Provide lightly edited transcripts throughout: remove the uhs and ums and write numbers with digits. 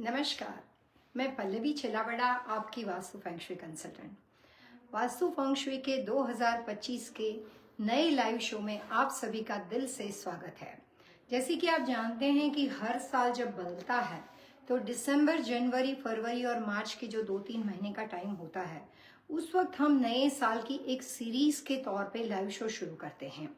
नमस्कार, मैं पल्लवी छिलावड़ा, आपकी vastu feng shui consultant. Vastu feng shui के 2025 के नए लाइव शो में आप सभी का दिल से स्वागत है। जैसे कि आप जानते हैं कि हर साल जब बदलता है तो दिसंबर, जनवरी, फरवरी और मार्च के जो 2-3 महीने का टाइम होता है, उस वक्त हम नए साल की एक सीरीज के तौर पे लाइव शो शुरू करते हैं।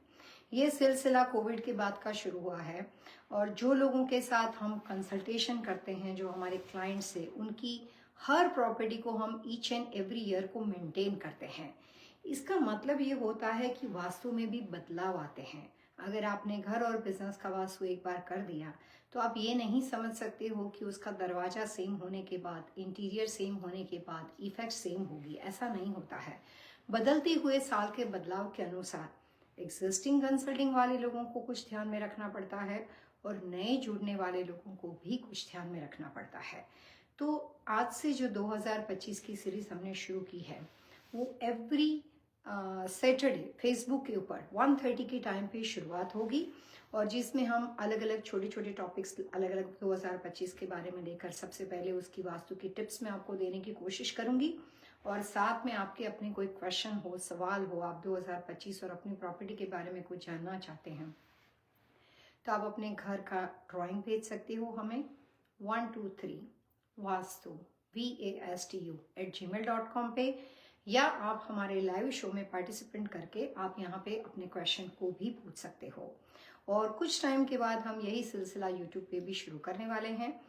ये सिलसिला कोविड के बाद का शुरू हुआ है और जो लोगों के साथ हम कंसल्टेशन करते हैं, जो हमारे क्लाइंट्स से, उनकी हर प्रॉपर्टी को हम ईच एंड एवरी ईयर को मेंटेन करते हैं। इसका मतलब ये होता है कि वास्तु में भी बदलाव आते हैं। अगर आपने घर और बिजनेस का वास्तु एक बार कर दिया तो आप ये नहीं समझ सकते हो कि उसका दरवाजा सेम होने के बाद, इंटीरियर सेम होने के बाद इफेक्ट सेम होगी। ऐसा नहीं होता है। बदलते हुए साल के बदलाव के अनुसार एग्जिस्टिंग कंसल्टिंग वाले लोगों को कुछ ध्यान में रखना पड़ता है और नए जुड़ने वाले लोगों को भी कुछ ध्यान में रखना पड़ता है। तो आज से जो 2025 की सीरीज हमने शुरू की है, वो एवरी सैटरडे फेसबुक के ऊपर 1:30 के टाइम पे शुरुआत होगी और जिसमें हम अलग अलग छोटे छोटे टॉपिक्स अलग अलग 2025 के बारे में लेकर सबसे पहले उसकी वास्तु की टिप्स मैं आपको देने की कोशिश करूंगी और साथ में आपके अपने कोई क्वेश्चन हो, सवाल हो, आप 2025 और अपनी प्रॉपर्टी के बारे में कुछ जानना चाहते हैं तो आप अपने घर का ड्राइंग भेज सकते हो हमें 123 वास्तु VASTU@gmail.com पे, या आप हमारे लाइव शो में पार्टिसिपेंट करके आप यहाँ पे अपने क्वेश्चन को भी पूछ सकते हो। और कुछ टाइम के बाद हम यही सिलसिला यूट्यूब पे भी शुरू करने वाले हैं।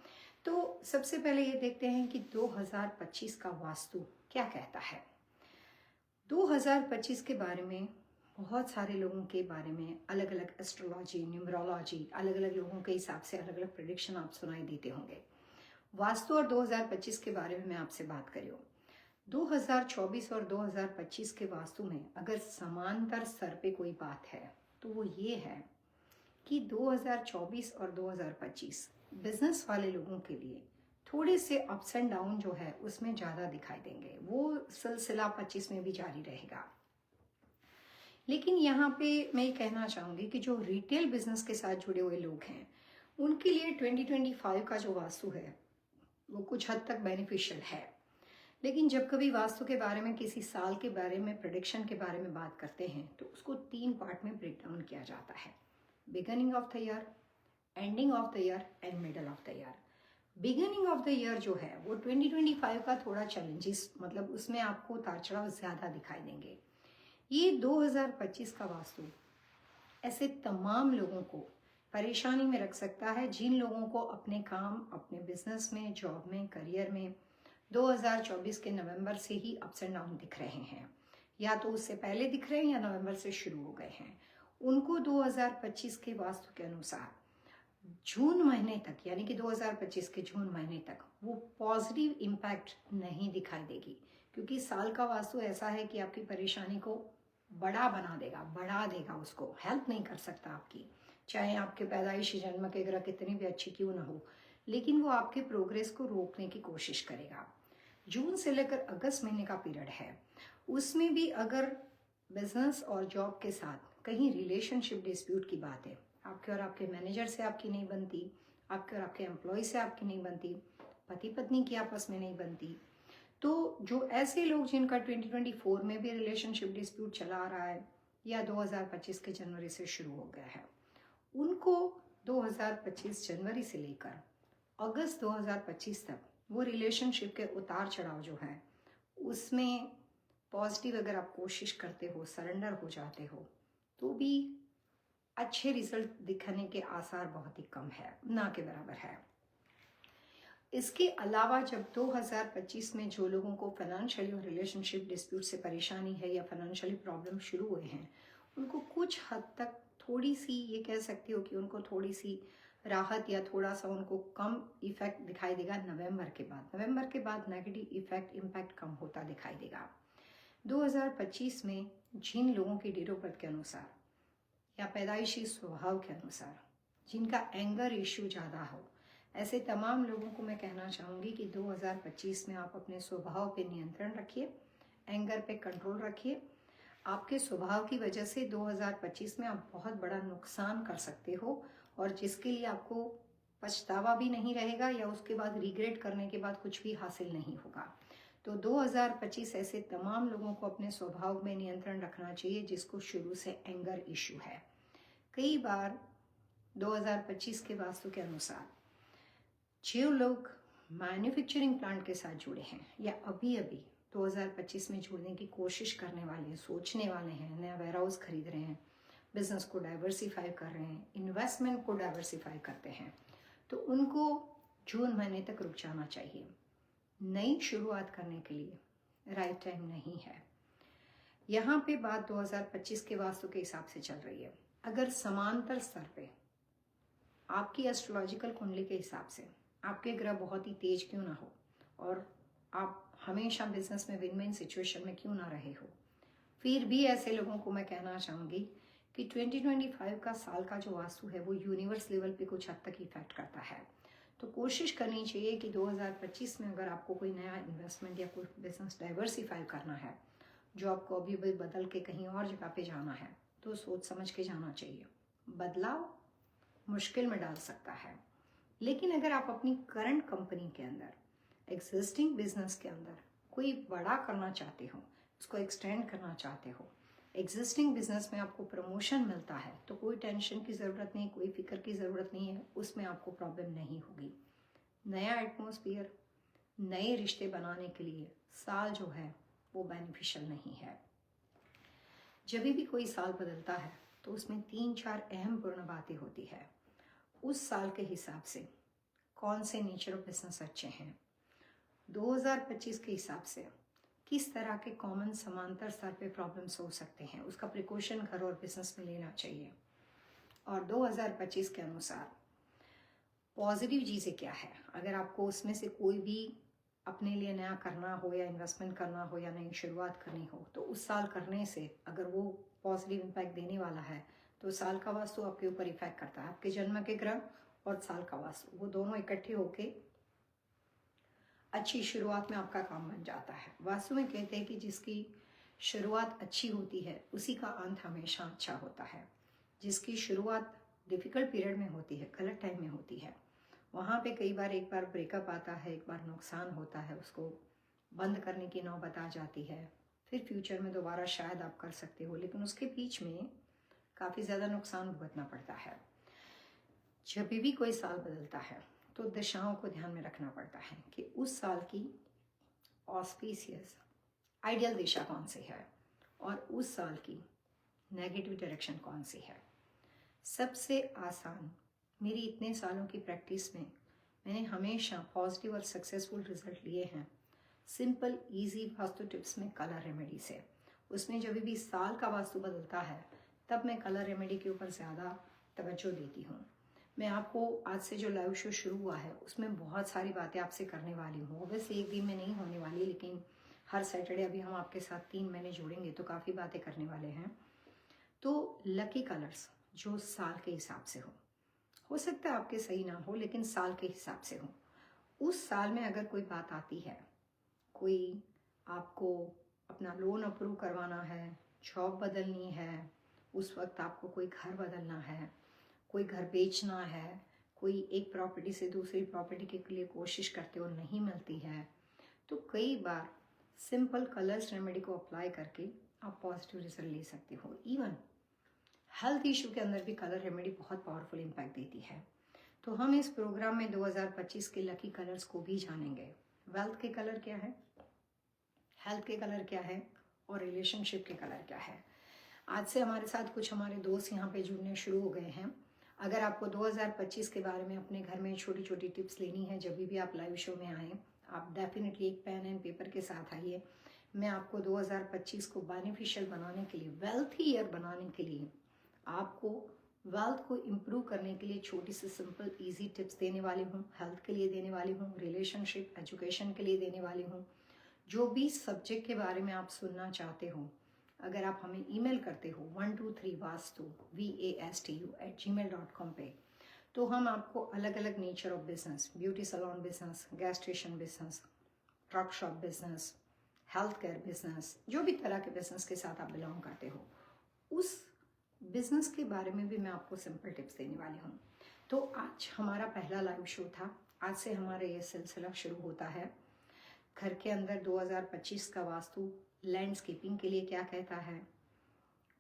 तो सबसे पहले ये देखते हैं कि 2025 का वास्तु क्या कहता है। 2025 के बारे में बहुत सारे लोगों के बारे में अलग अलग एस्ट्रोलॉजी, न्यूमरोलॉजी, अलग अलग लोगों के हिसाब से अलग अलग प्रेडिक्शन आप सुनाई देते होंगे। वास्तु और 2025 के बारे में मैं आपसे बात करूँ, 2024 और 2025 के वास्तु में अगर समांतर स्तर पे कोई बात है तो वो ये है कि 2024 और 2025 बिजनेस वाले लोगों के लिए थोड़े से अप्स एंड डाउन जो है उसमें ज़्यादा दिखाई देंगे। वो सिलसिला 25 में भी जारी रहेगा। लेकिन यहाँ पे मैं ये कहना चाहूँगी कि जो रिटेल बिजनेस के साथ जुड़े हुए लोग हैं, उनके लिए 2025 का जो वास्तु है वो कुछ हद तक बेनिफिशियल है। लेकिन जब कभी वास्तु के बारे में, किसी साल के बारे में, प्रेडिक्शन के बारे में बात करते हैं तो उसको 3 पार्ट में ब्रेक डाउन किया जाता है: beginning of the year, ending of the year and middle of the year. Beginning of the year जो है वो 2025 का थोड़ा चैलेंजेस, मतलब उसमें आपको उतार चढ़ाव ज़्यादा दिखाई देंगे। ये 2025 का वास्तु ऐसे तमाम लोगों को परेशानी में रख सकता है जिन लोगों को अपने काम, अपने बिजनेस में, जॉब में, करियर में 2024 के नवंबर से ही अप्स एंड डाउन दिख रहे हैं, या तो उससे पहले दिख रहे हैं या नवंबर से शुरू हो गए हैं। उनको 2025 के वास्तु के अनुसार जून महीने तक, यानी कि 2025 के जून महीने तक वो पॉजिटिव इम्पैक्ट नहीं दिखाई देगी, क्योंकि साल का वास्तु ऐसा है कि आपकी परेशानी को बड़ा बना देगा, बढ़ा देगा, उसको हेल्प नहीं कर सकता आपकी, चाहे आपके पैदाइशी जन्म के ग्रह कितनी भी अच्छी क्यों ना हो, लेकिन वो आपके प्रोग्रेस को रोकने की कोशिश करेगा। जून से लेकर अगस्त महीने का पीरियड है, उसमें भी अगर बिजनेस और जॉब के साथ कहीं रिलेशनशिप डिस्प्यूट की बात है, आपके और आपके मैनेजर से आपकी नहीं बनती, आपके और आपके एम्प्लॉय से आपकी नहीं बनती, पति पत्नी की आपस में नहीं बनती, तो जो ऐसे लोग जिनका 2024 में भी रिलेशनशिप डिस्प्यूट चला आ रहा है या 2025 के जनवरी से शुरू हो गया है, उनको 2025 जनवरी से लेकर अगस्त 2025 तक वो रिलेशनशिप के उतार चढ़ाव जो है उसमें पॉजिटिव अगर आप कोशिश करते हो, सरेंडर हो जाते हो, तो भी अच्छे रिजल्ट दिखने के आसार बहुत ही कम है, ना के बराबर है। इसके अलावा जब 2025 में जो लोगों को फाइनेंशियली और रिलेशनशिप डिस्प्यूट से परेशानी है या फाइनेंशियली प्रॉब्लम शुरू हुए हैं, उनको कुछ हद तक थोड़ी सी, ये कह सकती हो कि उनको थोड़ी सी राहत या थोड़ा सा उनको कम इफेक्ट दिखाई देगा नवंबर के बाद। नवंबर के बाद नेगेटिव इम्पैक्ट कम होता दिखाई देगा। 2025 में जिन लोगों की डेट ऑफ बर्थ के अनुसार या पैदाइशी स्वभाव के अनुसार जिनका एंगर इश्यू ज़्यादा हो, ऐसे तमाम लोगों को मैं कहना चाहूँगी कि 2025 में आप अपने स्वभाव पे नियंत्रण रखिए, एंगर पे कंट्रोल रखिए। आपके स्वभाव की वजह से 2025 में आप बहुत बड़ा नुकसान कर सकते हो और जिसके लिए आपको पछतावा भी नहीं रहेगा या उसके बाद रिग्रेट करने के बाद कुछ भी हासिल नहीं होगा। तो 2025 ऐसे तमाम लोगों को अपने स्वभाव में नियंत्रण रखना चाहिए जिसको शुरू से एंगर इशू है। कई बार 2025 के वास्तु के अनुसार जो लोग मैन्युफैक्चरिंग प्लांट के साथ जुड़े हैं या अभी 2025 में जुड़ने की कोशिश करने वाले हैं, सोचने वाले हैं, नया वेयरहाउस खरीद रहे हैं, बिजनेस को डाइवर्सिफाई कर रहे हैं, इन्वेस्टमेंट को डाइवर्सिफाई करते हैं, तो उनको जून महीने तक रुक जाना चाहिए। नई शुरुआत करने के लिए राइट टाइम नहीं है। यहाँ पे बात 2025 के वास्तु के हिसाब से चल रही है। अगर समांतर स्तर पे आपकी एस्ट्रोलॉजिकल कुंडली के हिसाब से आपके ग्रह बहुत ही तेज क्यों ना हो और आप हमेशा बिजनेस में विन विन सिचुएशन में क्यों ना रहे हो, फिर भी ऐसे लोगों को मैं कहना चाहूँगी कि 2025 का साल का जो वास्तु है वो यूनिवर्स लेवल पे कुछ हद तक इफेक्ट करता है। तो कोशिश करनी चाहिए कि 2025 में अगर आपको कोई नया इन्वेस्टमेंट या कोई बिजनेस डाइवर्सिफाई करना है, जॉब को अभी बदल के कहीं और जगह पे जाना है, तो सोच समझ के जाना चाहिए। बदलाव मुश्किल में डाल सकता है, लेकिन अगर आप अपनी करंट कंपनी के अंदर, एग्जिस्टिंग बिजनेस के अंदर कोई बड़ा करना चाहते हो, उसको एक्सटेंड करना चाहते हो, एग्जिस्टिंग बिजनेस में आपको प्रमोशन मिलता है, तो कोई टेंशन की ज़रूरत नहीं, कोई फिक्र की ज़रूरत नहीं है, उसमें आपको प्रॉब्लम नहीं होगी। नया एटमॉस्फेयर, नए रिश्ते बनाने के लिए साल जो है वो बेनिफिशियल नहीं है। जब भी कोई साल बदलता है तो उसमें 3-4 अहम पूर्ण बातें होती है। उस साल के हिसाब से कौन से नेचर ऑफ बिजनेस अच्छे हैं, 2025 के हिसाब से किस तरह के कॉमन समांतर स्तर पे प्रॉब्लम्स हो सकते हैं, उसका प्रिकॉशन घर और बिजनेस में लेना चाहिए। और 2025 के अनुसार पॉजिटिव चीज़ें क्या है, अगर आपको उसमें से कोई भी अपने लिए नया करना हो या इन्वेस्टमेंट करना हो या नई शुरुआत करनी हो, तो उस साल करने से अगर वो पॉजिटिव इम्पैक्ट देने वाला है तो साल का वास्तु आपके ऊपर इफेक्ट करता है। आपके जन्म के ग्रह और साल का वास्तु वो दोनों इकट्ठे होके अच्छी शुरुआत में आपका काम बन जाता है। वास्तु में कहते हैं कि जिसकी शुरुआत अच्छी होती है उसी का अंत हमेशा अच्छा होता है। जिसकी शुरुआत डिफिकल्ट पीरियड में होती है, गलत टाइम में होती है, वहाँ पे कई बार एक बार ब्रेकअप आता है, एक बार नुकसान होता है, उसको बंद करने की नौबत आ जाती है। फिर फ्यूचर में दोबारा शायद आप कर सकते हो, लेकिन उसके बीच में काफ़ी ज़्यादा नुकसान भुगतना पड़ता है। जब भी कोई साल बदलता है तो दिशाओं को ध्यान में रखना पड़ता है कि उस साल की ऑस्पिशियस आइडियल दिशा कौन सी है और उस साल की नेगेटिव डायरेक्शन कौन सी है। सबसे आसान, मेरी इतने सालों की प्रैक्टिस में मैंने हमेशा पॉजिटिव और सक्सेसफुल रिजल्ट लिए हैं सिंपल इजी वास्तु टिप्स में कलर रेमेडी से। उसमें जब भी साल का वास्तु बदलता है तब मैं कलर रेमेडी के ऊपर ज़्यादा तवज्जो देती हूँ। मैं आपको आज से जो लाइव शो शुरू हुआ है उसमें बहुत सारी बातें आपसे करने वाली हूँ। ओवैसे एक दिन में नहीं होने वाली, लेकिन हर सैटरडे अभी हम आपके साथ 3 महीने जुड़ेंगे तो काफ़ी बातें करने वाले हैं। तो लकी कलर्स जो साल के हिसाब से हो सकता है आपके सही ना हो, लेकिन साल के हिसाब से हो। उस साल में अगर कोई बात आती है, कोई आपको अपना लोन अप्रूव करवाना है, जॉब बदलनी है, उस वक्त आपको कोई घर बदलना है, कोई घर बेचना है, कोई एक प्रॉपर्टी से दूसरी प्रॉपर्टी के लिए कोशिश करते हो नहीं मिलती है, तो कई बार सिंपल कलर्स रेमेडी को अप्लाई करके आप पॉजिटिव रिजल्ट ले सकते हो। इवन हेल्थ इशू के अंदर भी कलर रेमेडी बहुत पावरफुल इम्पैक्ट देती है। तो हम इस प्रोग्राम में 2025 के लकी कलर्स को भी जानेंगे। वेल्थ के कलर क्या है, हेल्थ के कलर क्या है और रिलेशनशिप के कलर क्या है। आज से हमारे साथ कुछ हमारे दोस्त यहाँ पे जुड़ने शुरू हो गए हैं। अगर आपको 2025 के बारे में अपने घर में छोटी छोटी टिप्स लेनी है, जब भी आप लाइव शो में आएँ आप डेफिनेटली एक पेन एंड पेपर के साथ आइए। मैं आपको 2025 को बेनिफिशियल बनाने के लिए, वेल्थी ईयर बनाने के लिए, आपको वेल्थ को इम्प्रूव करने के लिए छोटी सी सिंपल इजी टिप्स देने वाली हूँ। हेल्थ के लिए देने वाली हूँ, रिलेशनशिप एजुकेशन के लिए देने वाली हूँ। जो भी सब्जेक्ट के बारे में आप सुनना चाहते हो, अगर आप हमें ईमेल करते हो 123vastu vastu@gmail.com पे, तो हम आपको अलग अलग nature of business, beauty salon business, gas station business, truck shop business, health care business, जो भी तरह के बिजनेस के साथ आप बिलोंग करते हो, उस बिजनेस के बारे में भी मैं आपको सिंपल टिप्स देने वाली हूँ। तो आज हमारा पहला लाइव शो था। आज से हमारा ये सिलसिला शुरू होता है। घर के अंदर 2025 का वास्तु लैंडस्केपिंग के लिए क्या कहता है।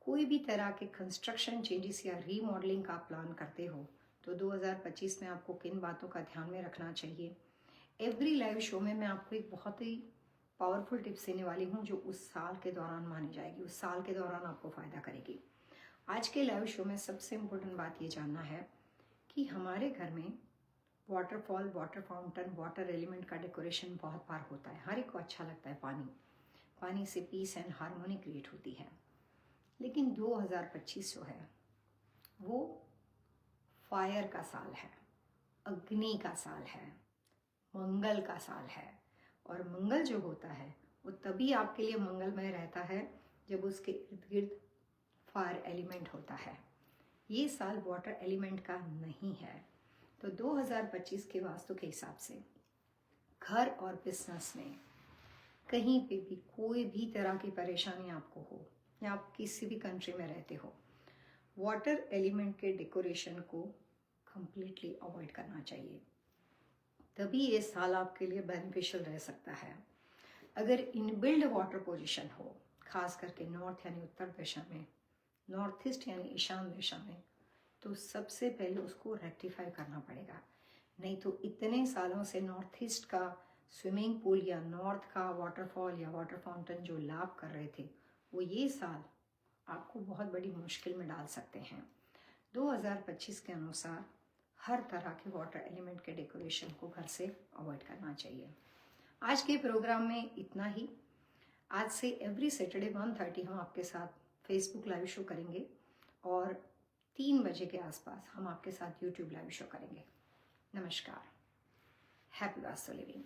कोई भी तरह के कंस्ट्रक्शन चेंजेस या रीमॉडलिंग का प्लान करते हो तो 2025 में आपको किन बातों का ध्यान में रखना चाहिए। एवरी लाइव शो में मैं आपको एक बहुत ही पावरफुल टिप्स देने वाली हूँ जो उस साल के दौरान मानी जाएगी, उस साल के दौरान आपको फ़ायदा करेगी। आज के लाइव शो में सबसे इम्पोर्टेंट बात ये जानना है कि हमारे घर में waterfall, water fountain, water element का डेकोरेशन बहुत बार होता है। हर एक को अच्छा लगता है। पानी से पीस एंड हार्मोनी क्रिएट होती है। लेकिन 2025 जो है वो फायर का साल है, अग्नि का साल है, मंगल का साल है। और मंगल जो होता है वो तभी आपके लिए मंगलमय रहता है जब उसके इर्द गिर्द फायर एलिमेंट होता है। ये साल वाटर एलिमेंट का नहीं है। तो 2025 के वास्तु के हिसाब से घर और बिजनेस में कहीं पे भी कोई भी तरह की परेशानी आपको हो या आप किसी भी कंट्री में रहते हो, वाटर एलिमेंट के डेकोरेशन को कंप्लीटली अवॉइड करना चाहिए। तभी ये साल आपके लिए बेनिफिशियल रह सकता है। अगर इनबिल्ड वाटर पोजीशन हो, खास करके नॉर्थ यानी उत्तर दिशा में, नॉर्थ ईस्ट यानी ईशान दिशा में, तो सबसे पहले उसको रेक्टिफाई करना पड़ेगा। नहीं तो इतने सालों से नॉर्थ ईस्ट का स्विमिंग पूल या नॉर्थ का वाटरफॉल या वाटर फाउंटेन जो लाभ कर रहे थे वो ये साल आपको बहुत बड़ी मुश्किल में डाल सकते हैं। 2025 के अनुसार हर तरह के वाटर एलिमेंट के डेकोरेशन को घर से अवॉइड करना चाहिए। आज के प्रोग्राम में इतना ही। आज से एवरी सैटरडे 1:30 हम आपके साथ फेसबुक लाइव शो करेंगे और 3 बजे के आसपास हम आपके साथ यूट्यूब लाइव शो करेंगे। नमस्कार। Happy vastu living.